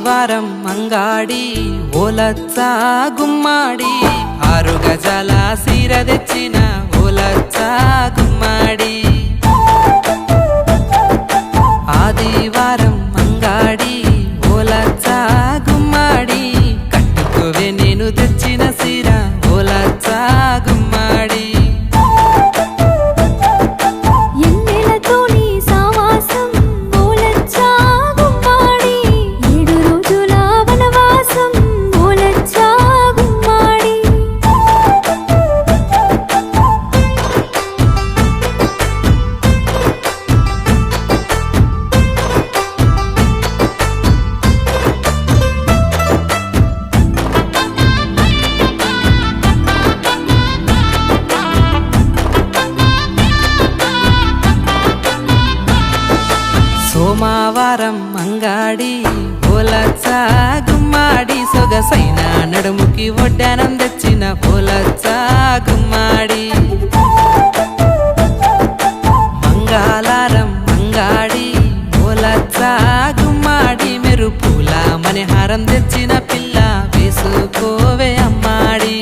ఆదివారం మంగాడి ఓలచ్చ గుమ్మాడి 6 గజాల సీర తెచ్చిన ఓలచ్చ గుమ్మాడి ఆదివారం మంగాడి ఓలచ్చ గుమ్మాడి కట్టుకోవే నేను తెచ్చిన సీర ఓలచ్చ గుమ్మాడి సోమవారం మంగాడి ఓలచ్చ గుమ్మాడి సొగసైన నడుముకి వడ్డానం తెచ్చిన ఓలచ్చ గుమ్మాడి మంగళవారం మంగాడి ఓలచ్చ గుమ్మాడి మెరుపుల మణిహారం తెచ్చిన పిల్ల వేసుకోవే అమ్మాడి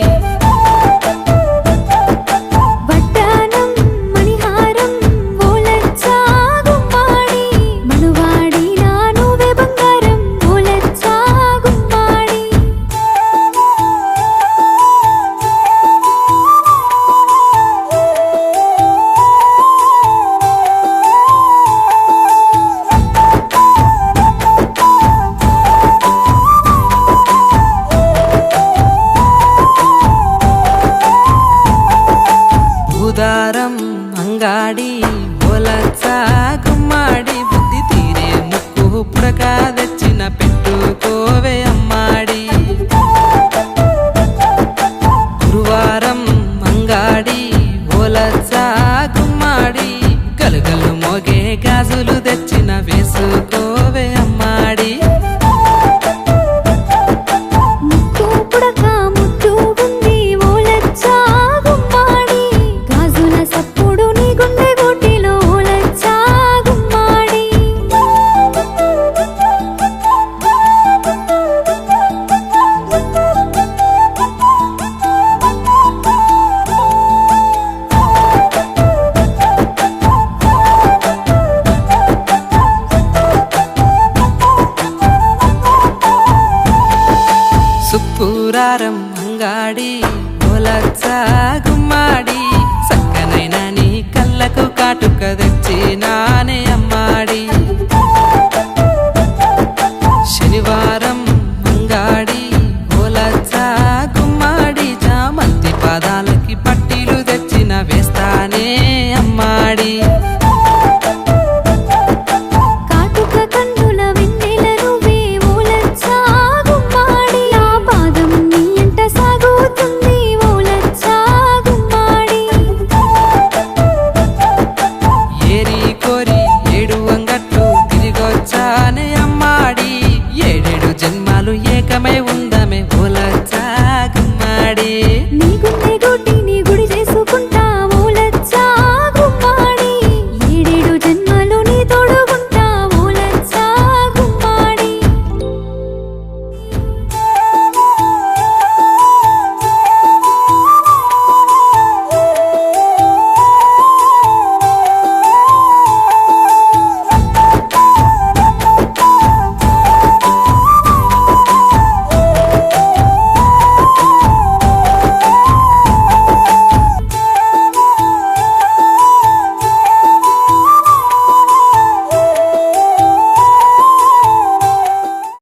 బుధవారం మంగాడి ఓలచ్చ గుమ్మాడి బుద్ధి తీరే ముక్కు పుడక తెచ్చిన పెట్టుకోవే అమ్మాడి గురువారం మంగాడి ఓలచ్చ గుమ్మాడి గలుగలు మోగే గాజులు తెచ్చిన వేసుకోవే అమ్మాడి శుక్రవారం